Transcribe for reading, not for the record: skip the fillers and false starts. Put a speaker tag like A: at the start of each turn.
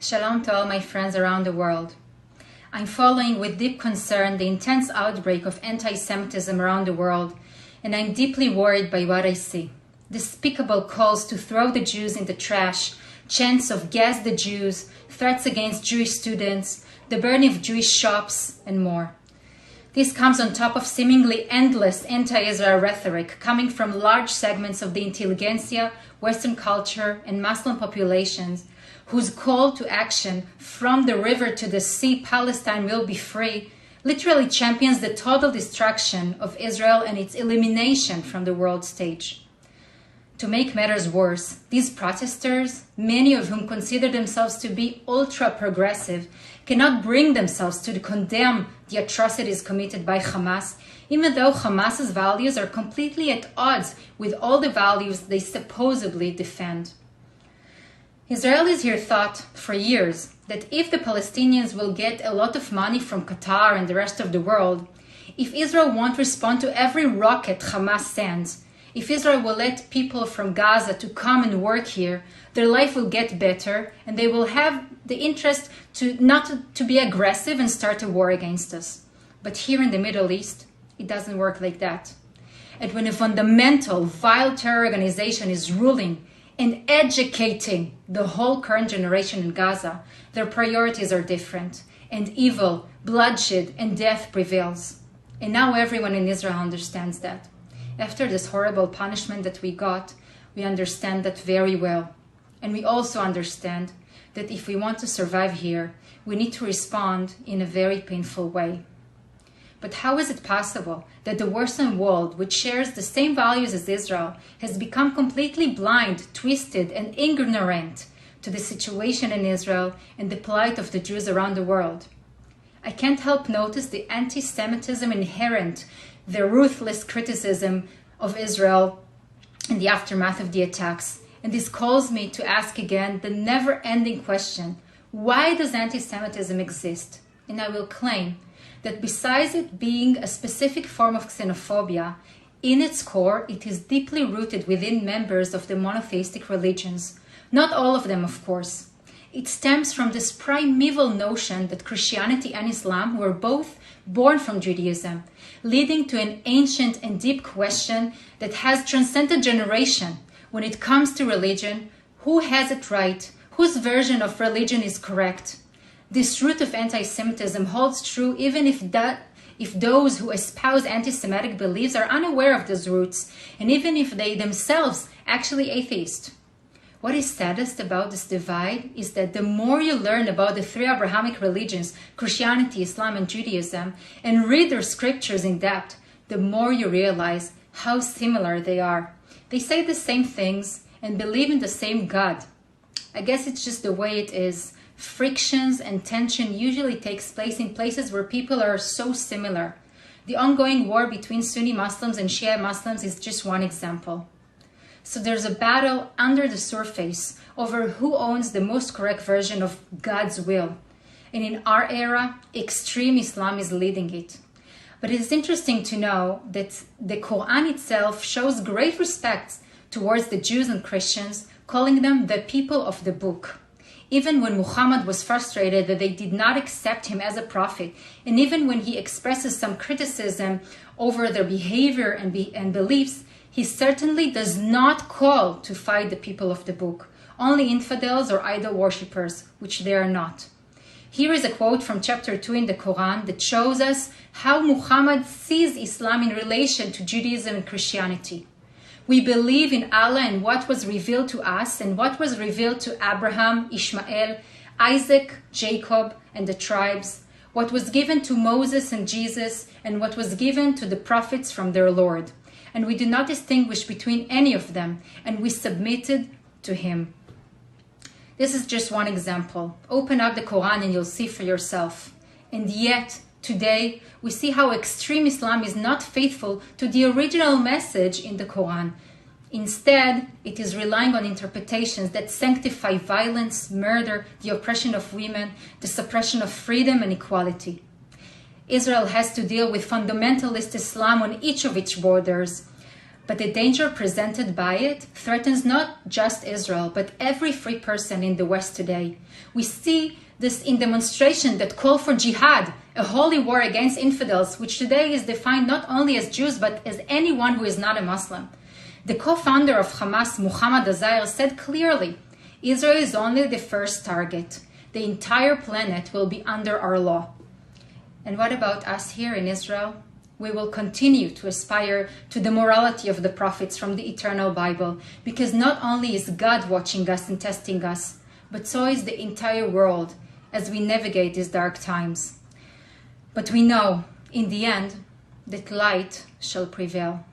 A: Shalom to all my friends around the world. I'm following with deep concern the intense outbreak of anti-Semitism around the world, and I'm deeply worried by what I see. Despicable calls to throw the Jews in the trash, chants of gas the Jews, threats against Jewish students, the burning of Jewish shops, and more. This comes on top of seemingly endless anti-Israel rhetoric coming from large segments of the intelligentsia, Western culture, and Muslim populations whose call to action from the river to the sea, Palestine will be free, literally champions the total destruction of Israel and its elimination from the world stage. To make matters worse, these protesters, many of whom consider themselves to be ultra-progressive, cannot bring themselves to condemn the atrocities committed by Hamas, even though Hamas's values are completely at odds with all the values they supposedly defend. Israelis here thought for years that if the Palestinians will get a lot of money from Qatar and the rest of the world, if Israel won't respond to every rocket Hamas sends, if Israel will let people from Gaza to come and work here, their life will get better and they will have the interest not to be aggressive and start a war against us. But here in the Middle East, it doesn't work like that. And when a fundamental, vile terror organization is ruling and educating the whole current generation in Gaza, their priorities are different, and evil, bloodshed, and death prevails. And now everyone in Israel understands that. After this horrible punishment that we got, we understand that very well. And we also understand that if we want to survive here, we need to respond in a very painful way. But how is it possible that the Western world, which shares the same values as Israel, has become completely blind, twisted, and ignorant to the situation in Israel and the plight of the Jews around the world? I can't help notice the anti-Semitism inherent, the ruthless criticism of Israel in the aftermath of the attacks. And this calls me to ask again the never-ending question, why does anti-Semitism exist? And I will claim that besides it being a specific form of xenophobia, in its core it is deeply rooted within members of the monotheistic religions. Not all of them, of course. It stems from this primeval notion that Christianity and Islam were both born from Judaism, leading to an ancient and deep question that has transcended generation. When it comes to religion, who has it right? Whose version of religion is correct? This root of anti-Semitism holds true even if those who espouse anti-Semitic beliefs are unaware of those roots, and even if they themselves actually atheist. What is saddest about this divide is that the more you learn about the three Abrahamic religions, Christianity, Islam, and Judaism, and read their scriptures in depth, the more you realize how similar they are. They say the same things and believe in the same God. I guess it's just the way it is. Frictions and tension usually takes place in places where people are so similar. The ongoing war between Sunni Muslims and Shia Muslims is just one example. So there's a battle under the surface over who owns the most correct version of God's will. And in our era, extreme Islam is leading it. But it is interesting to know that the Quran itself shows great respect towards the Jews and Christians, calling them the people of the book. Even when Muhammad was frustrated that they did not accept him as a prophet, and even when he expresses some criticism over their behavior and beliefs, he certainly does not call to fight the people of the book, only infidels or idol worshippers, which they are not. Here is a quote from chapter 2 in the Quran that shows us how Muhammad sees Islam in relation to Judaism and Christianity. We believe in Allah and what was revealed to us and what was revealed to Abraham, Ishmael, Isaac, Jacob, and the tribes, what was given to Moses and Jesus, and what was given to the prophets from their Lord. And we do not distinguish between any of them, and we submitted to him. This is just one example. Open up the Quran and you'll see for yourself. And yet, today, we see how extreme Islam is not faithful to the original message in the Quran. Instead, it is relying on interpretations that sanctify violence, murder, the oppression of women, the suppression of freedom and equality. Israel has to deal with fundamentalist Islam on each of its borders, But the danger presented by it threatens not just Israel, but every free person in the West today. We see this in demonstrations that call for jihad, a holy war against infidels, which today is defined not only as Jews, but as anyone who is not a Muslim. The co-founder of Hamas, Muhammad Azar, said clearly, Israel is only the first target. The entire planet will be under our law. And what about us here in Israel? We will continue to aspire to the morality of the prophets from the eternal Bible, because not only is God watching us and testing us, but so is the entire world as we navigate these dark times. But we know, in the end, that light shall prevail.